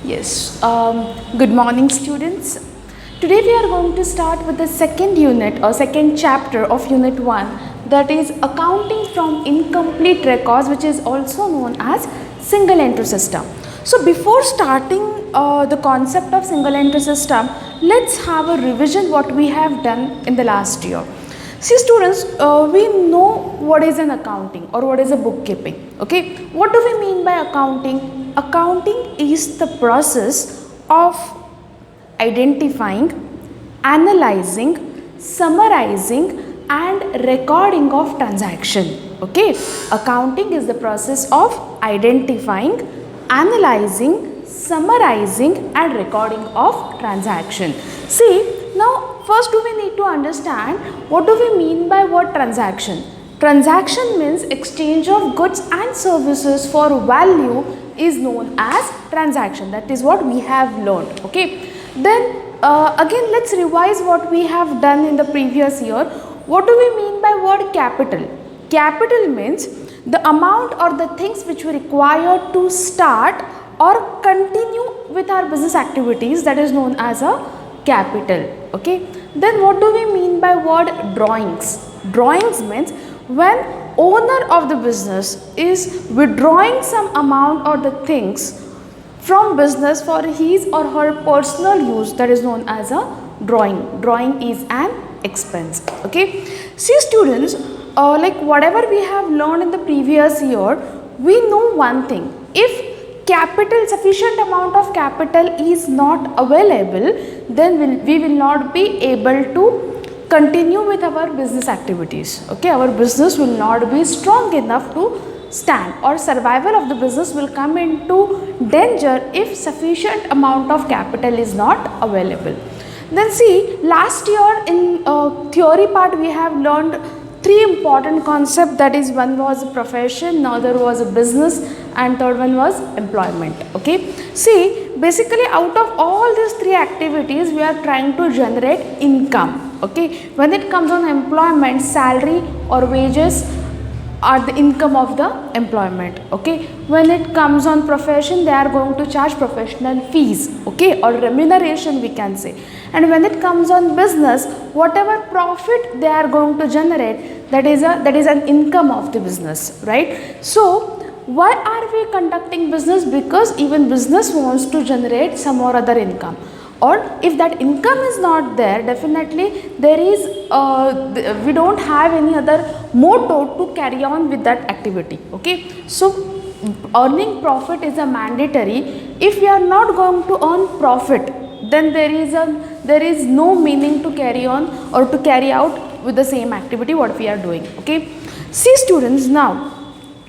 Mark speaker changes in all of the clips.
Speaker 1: Yes, good morning students. Today we are going to start with the second unit or second chapter of unit 1, that is accounting from incomplete records, which is also known as single entry system. So before starting the concept of single entry system, let's have a revision what we have done in the last year. See students, we know what is an accounting or what is a bookkeeping. Okay, what do we mean by accounting? Accounting is the process of identifying, analyzing, summarizing and recording of transaction. Okay, accounting is the process of identifying, analyzing, summarizing and recording of transaction. See, now first do we need to understand what do we mean by word transaction. Transaction means exchange of goods and services for value is known as transaction. That is what we have learned. Okay, then again let's revise what we have done in the previous year. What do we mean by word capital? Capital means the amount or the things which we require to start or continue with our business activities, that is known as a capital. Okay, then what do we mean by word drawings? Drawings means when owner of the business is withdrawing some amount or the things from business for his or her personal use, that is known as a drawing. Drawing is an expense. Okay, see students, like whatever we have learned in the previous year, we know one thing: if sufficient amount of capital is not available, then we will not be able to continue with our business activities. Okay, our business will not be strong enough to stand, or survival of the business will come into danger if sufficient amount of capital is not available. Then see, last year in theory part we have learned three important concepts, that is one was a profession, another was a business and third one was employment. Okay, see, basically out of all these three activities we are trying to generate income. Okay, when it comes on employment, salary or wages are the income of the employment. Okay, when it comes on profession, they are going to charge professional fees, okay, or remuneration we can say. And when it comes on business, whatever profit they are going to generate, that is an income of the business, right? So why are we conducting business? Because even business wants to generate some or other income, or if that income is not there, definitely there is we don't have any other motto to carry on with that activity. Okay, so earning profit is a mandatory. If we are not going to earn profit, then there is no meaning to carry on or to carry out with the same activity what we are doing. Okay, see students, now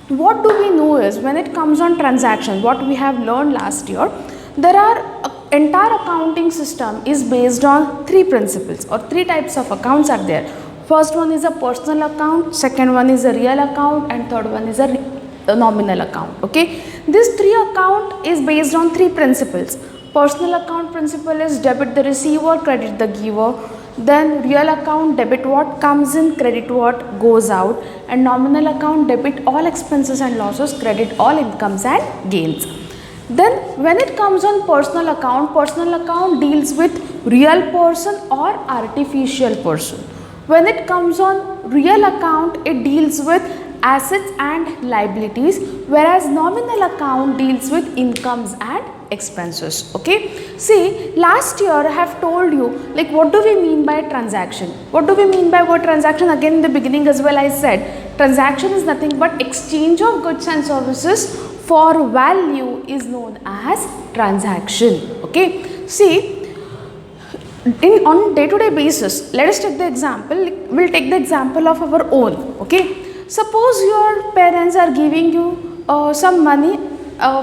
Speaker 1: what do we know is when it comes on transaction, what we have learned last year, there are entire accounting system is based on three principles or three types of accounts are there. First one is a personal account, second one is a real account and third one is a nominal account. Okay, this three account is based on three principles. Personal account principle is debit the receiver, credit the giver. Then real account, debit what comes in, credit what goes out, and nominal account, debit all expenses and losses, credit all incomes and gains. Then when it comes on personal account deals with real person or artificial person. When it comes on real account, it deals with assets and liabilities, whereas nominal account deals with incomes and expenses. Okay, see, last year I have told you like what do we mean by transaction. What do we mean by word transaction? Again in the beginning as well I said transaction is nothing but exchange of goods and services for value is known as transaction. Okay, see, on day-to-day basis, let us take the example, we'll take the example of our own. Okay, suppose your parents are giving you some money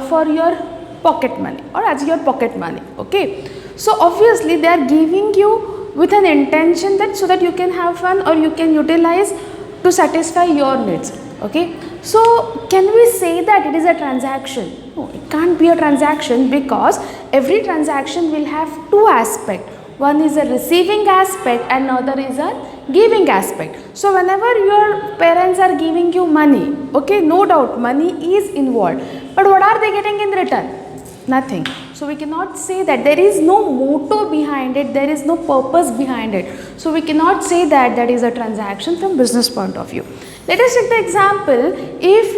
Speaker 1: for your pocket money or as your pocket money. Okay, so obviously they are giving you with an intention that so that you can have fun or you can utilize to satisfy your needs. Okay, so can we say that it is a transaction? No, it can't be a transaction because every transaction will have two aspects. One is a receiving aspect and another is a giving aspect. So whenever your parents are giving you money, okay, no doubt money is involved, but what are they getting in return? Nothing. So we cannot say that, there is no motto behind it, there is no purpose behind it. So we cannot say that that is a transaction from business point of view. Let us take the example, if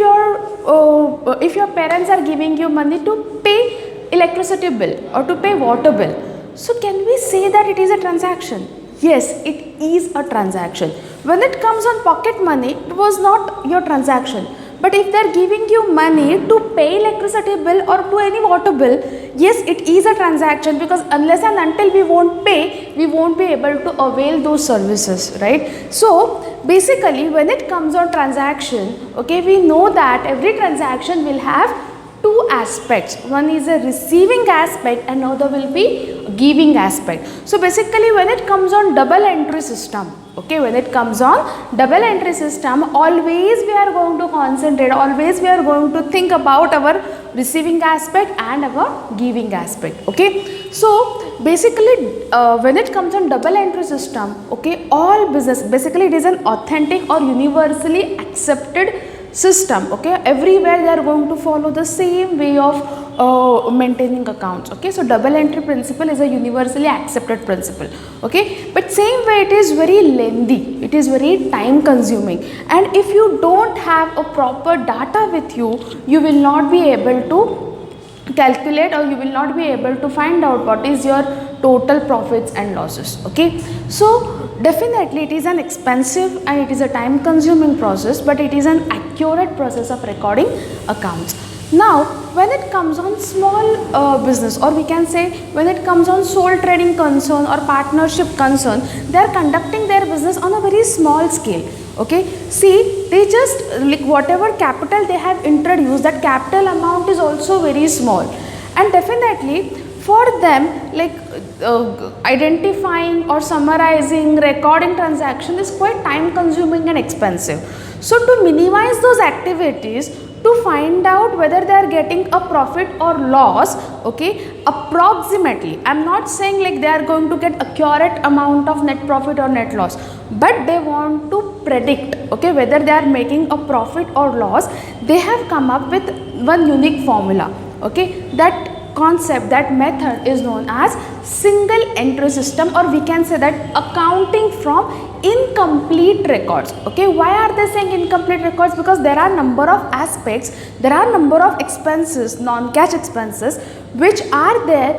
Speaker 1: your parents are giving you money to pay electricity bill or to pay water bill, so can we say that it is a transaction? Yes, it is a transaction. When it comes on pocket money, it was not your transaction. But if they are giving you money to pay electricity bill or to any water bill, yes, it is a transaction, because unless and until we won't pay, we won't be able to avail those services, right? So basically when it comes on transaction, okay, we know that every transaction will have two aspects. One is a receiving aspect and another will be giving aspect. So basically when it comes on double entry system, okay, when it comes on double entry system, always we are going to concentrate, always we are going to think about our receiving aspect and our giving aspect, okay. So basically when it comes on double entry system, okay, all business, basically it is an authentic or universally accepted system, okay, everywhere they are going to follow the same way of maintaining accounts, okay. So double entry principle is a universally accepted principle, okay, but same way it is very lengthy, it is very time consuming, and if you don't have a proper data with you, you will not be able to calculate or you will not be able to find out what is your total profits and losses, okay. So definitely it is an expensive and it is a time consuming process, but it is an accurate process of recording accounts. Now when it comes on small business, or we can say when it comes on sole trading concern or partnership concern, they are conducting their business on a very small scale, okay. See, they just like whatever capital they have introduced, that capital amount is also very small, and definitely for them, like identifying or summarizing, recording transaction is quite time consuming and expensive. So to minimize those activities, to find out whether they are getting a profit or loss, okay, approximately, I am not saying like they are going to get accurate amount of net profit or net loss, but they want to predict, okay, whether they are making a profit or loss. They have come up with one unique formula, okay. That concept, that method is known as single entry system, or we can say that accounting from incomplete records, okay. Why are they saying incomplete records? Because there are number of aspects, there are number of expenses, non-cash expenses which are there,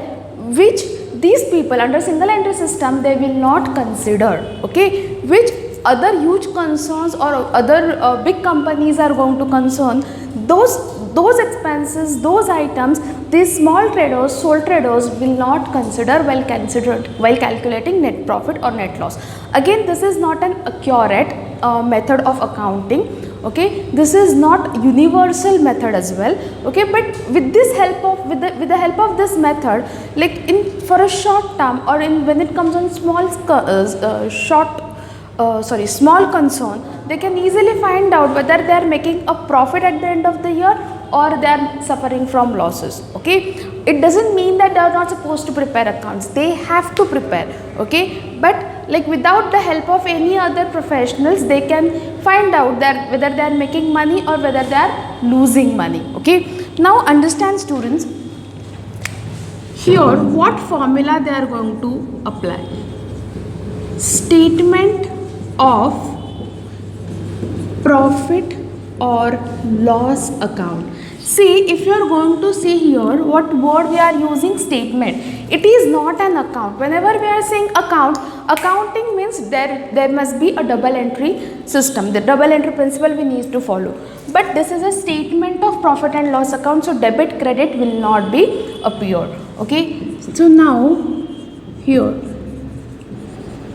Speaker 1: which these people under single entry system they will not consider, okay, which other huge concerns or other big companies are going to concern. Those expenses, those items, these small traders, sole traders will not consider while calculating net profit or net loss. Again, this is not an accurate method of accounting, okay. This is not universal method as well, okay. But with this help of with the help of this method, like in for a short term or in when it comes on small small concern, they can easily find out whether they are making a profit at the end of the year or they are suffering from losses, okay. It doesn't mean that they are not supposed to prepare accounts, they have to prepare, okay, but like without the help of any other professionals, they can find out that whether they are making money or whether they are losing money, okay. Now understand students, here what formula they are going to apply. Statement of profit or loss account. See, if you are going to see here what word we are using, statement. It is not an account. Whenever we are saying account, accounting means there must be a double entry system. The double entry principle we need to follow. But this is a statement of profit and loss account, so debit credit will not be appear. Okay. So now here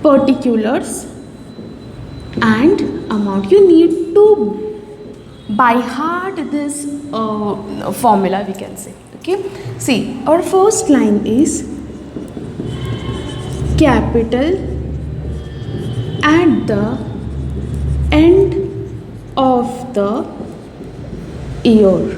Speaker 1: particulars and amount. You need to by heart this formula, we can say, okay. See, our first line is capital at the end of the year,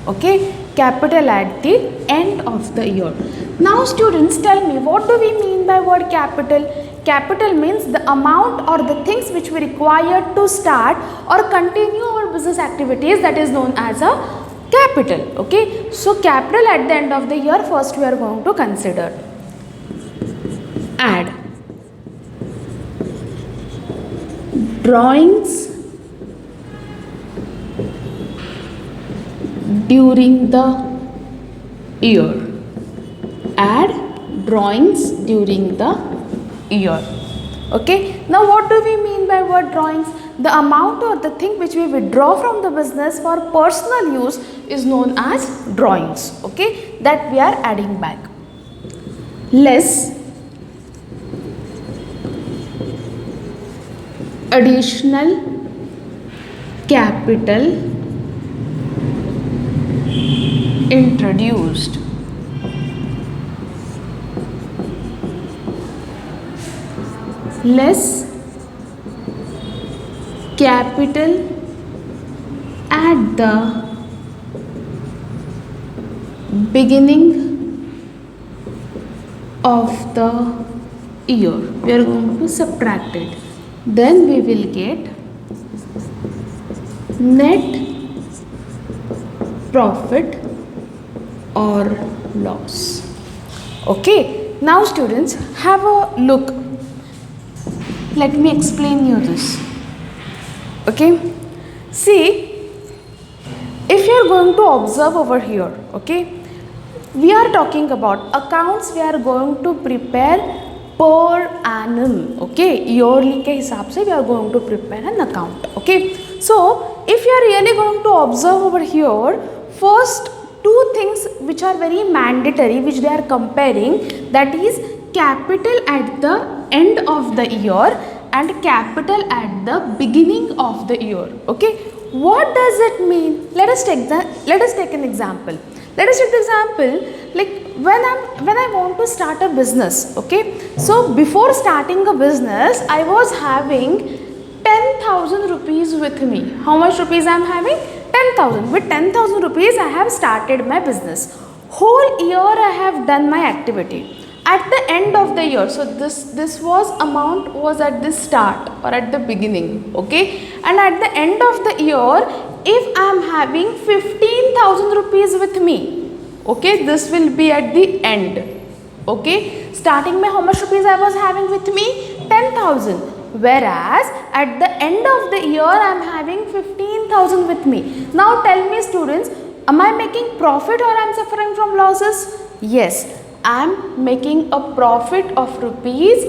Speaker 1: okay, capital at the end of the year. Now students, tell me, what do we mean by word capital? Capital means the amount or the things which we require to start or continue our business activities, that is known as a capital. Okay, so capital at the end of the year, first we are going to consider. Add drawings during the year. Add drawings during the year. Okay, now what do we mean by word drawings? The amount or the thing which we withdraw from the business for personal use is known as drawings. Okay, that we are adding back. Less additional capital introduced. Less capital at the beginning of the year. We are going to subtract it. Then we will get net profit or loss. Okay, now students, have a look. Let me explain you this. Okay, see, if you are going to observe over here, okay, we are talking about accounts we are going to prepare per annum. Okay, yearly के हिसाब से we are going to prepare an account. Okay, so if you are really going to observe over here, first two things which are very mandatory, which they are comparing, that is capital at the end of the year and capital at the beginning of the year. Okay, what does it mean? Let us take an example. Let us take the example, like when I want to start a business. Okay, so before starting a business, I was having 10,000 rupees with me. How much rupees I am having? 10,000. With 10,000 rupees, I have started my business. Whole year I have done my activity. At the end of the year, so this was amount was at the start or at the beginning. Okay, and at the end of the year, if I am having 15,000 rupees with me, okay, this will be at the end. Okay, starting में how much rupees I was having with me? 10,000. Whereas at the end of the year, I am having 15,000 with me. Now tell me students, am I making profit or I am suffering from losses? Yes, I am making a profit of rupees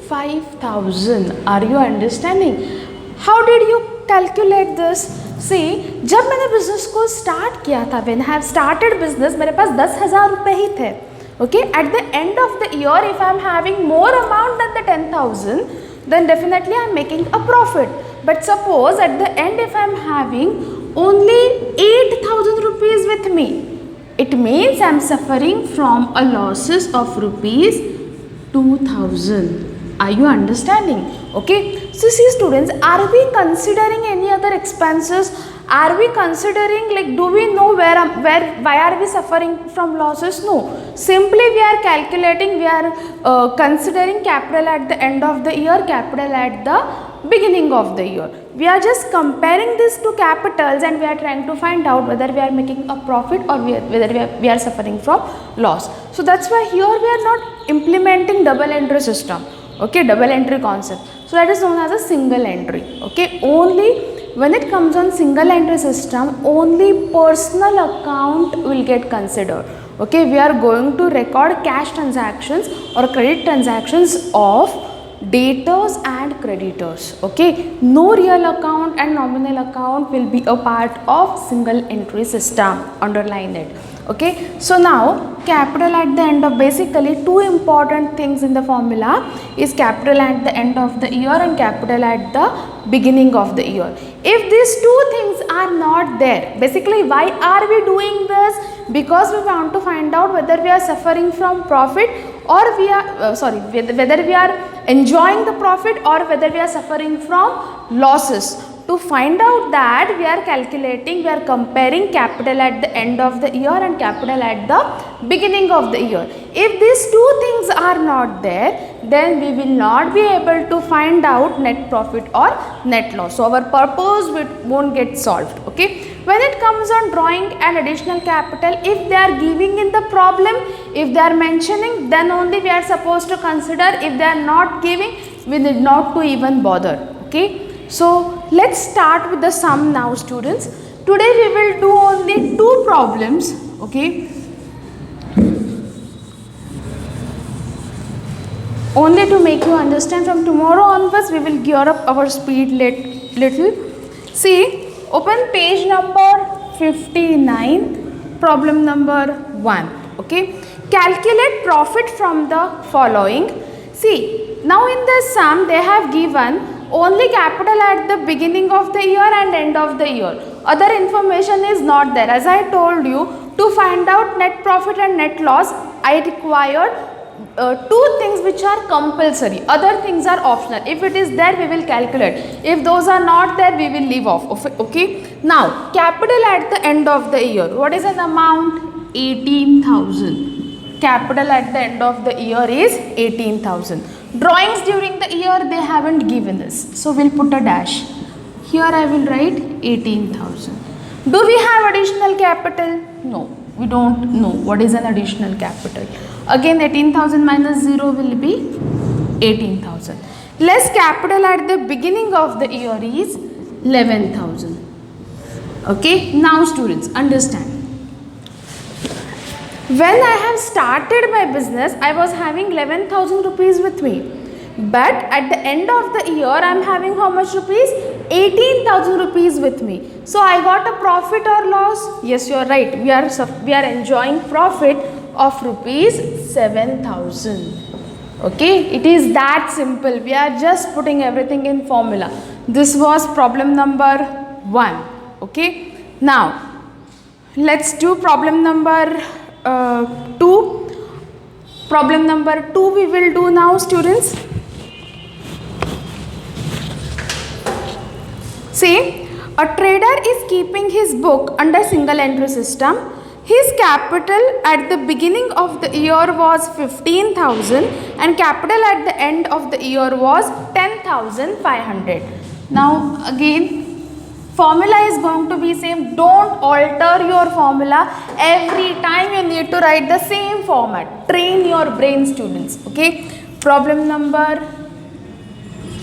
Speaker 1: 5,000. Are you understanding? How did you calculate this? See, जब मैंने business को start किया था, when I have started business, मेरे पास 10,000 रुपए ही थे. Okay, at the end of the year, if I am having more amount than the 10,000, then definitely I am making a profit. But suppose at the end, if I am having only 8,000 rupees with me, it means I am suffering from a losses of rupees 2,000. Are you understanding? Okay, so see students, are we considering any other expenses? Are we considering, like, do we know why are we suffering from losses? No, simply we are calculating, we are considering capital at the end of the year, capital at the beginning of the year. We are just comparing these two capitals and we are trying to find out whether we are making a profit or whether we are suffering from loss. So that's why here we are not implementing double entry system. Okay, double entry concept. So that is known as a single entry. Okay, only when it comes on single entry system, only personal account will get considered. Okay, we are going to record cash transactions or credit transactions of debtors and creditors. Okay, no real account and nominal account will be a part of single entry system. Underline it. Okay, so now capital at the end of, basically two important things in the formula is capital at the end of the year and capital at the beginning of the year. If these two things are not there, basically why are we doing this? Because we want to find out whether we are suffering from profit or we are whether we are enjoying the profit or whether we are suffering from losses. To find out that, we are calculating, we are comparing capital at the end of the year and capital at the beginning of the year. If these two things are not there, then we will not be able to find out net profit or net loss. So our purpose won't get solved. Okay. When it comes on drawing an additional capital, if they are giving in the problem, if they are mentioning, then only we are supposed to consider. If they are not giving, we need not to even bother. Okay. So let's start with the sum now, students. Today we will do only 2 problems. Okay. Only to make you understand. From tomorrow onwards we will gear up our speed little. See, open page number 59, problem number 1. Okay. Calculate profit from the following. See, now in the sum they have given only capital at the beginning of the year and end of the year. Other information is not there. As I told you, to find out net profit and net loss, I required 2 things which are compulsory. Other things are optional. If it is there, we will calculate. If those are not there, we will leave off. Okay. Now, capital at the end of the year. What is an amount? 18,000. Capital at the end of the year is 18,000. Drawings during the year, they haven't given us. So, we'll put a dash. Here I will write 18,000. Do we have additional capital? No. We don't know what is an additional capital. Again 18,000 minus 0 will be 18,000. Less capital at the beginning of the year is 11,000. Okay. Now students, understand. When I have started my business, I was having 11,000 rupees with me. But at the end of the year, I am having how much rupees? 18,000 rupees with me. So I got a profit or loss? Yes, you are right. We are enjoying profit of rupees 7,000. Okay, it is that simple. We are just putting everything in formula. This was problem number 1. Okay, now let's do problem number 2. Problem number 2 we will do now, students. See, a trader is keeping his book under single entry system. His capital at the beginning of the year was 15,000 and capital at the end of the year was 10,500. Now again, formula is going to be same. Don't alter your formula. Every time you need to write the same format. Train your brain, students. Okay. Problem number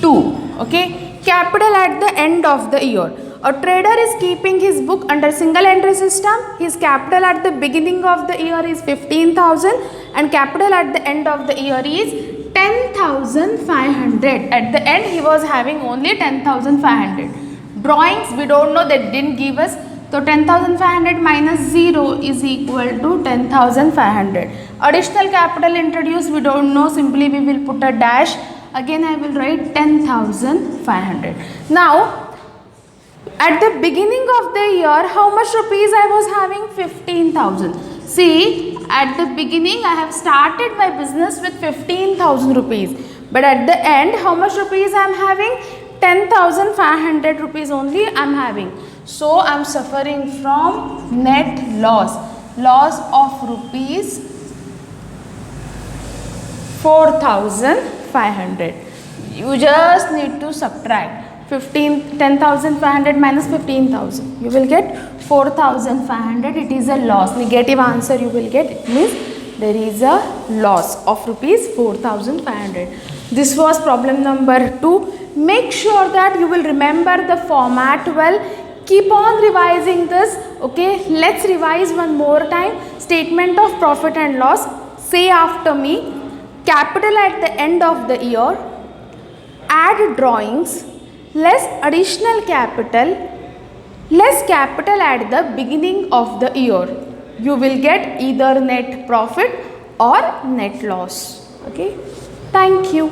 Speaker 1: 2. Okay. Capital at the end of the year. A trader is keeping his book under single entry system. His capital at the beginning of the year is 15,000 and capital at the end of the year is 10,500. At the end he was having only 10,500. Drawings we don't know, they didn't give us. So 10,500 minus 0 is equal to 10,500. Additional capital introduced, we don't know, simply we will put a dash. Again I will write 10,500. Now at the beginning of the year, how much rupees I was having? 15,000. See, at the beginning I have started my business with 15,000 rupees. But at the end, how much rupees I am having? 10,500 rupees only I am having. So I am suffering from net loss. Loss of rupees 4,500. You just need to subtract 10,500 minus 15,000. You will get 4,500. It is a loss. Negative answer you will get. It means there is a loss of rupees 4,500. This was problem number 2. Make sure that you will remember the format well. Keep on revising this. Okay. Let's revise one more time. Statement of profit and loss. Say after me. Capital at the end of the year. Add drawings. Less additional capital. Less capital at the beginning of the year. You will get either net profit or net loss. Okay. Thank you.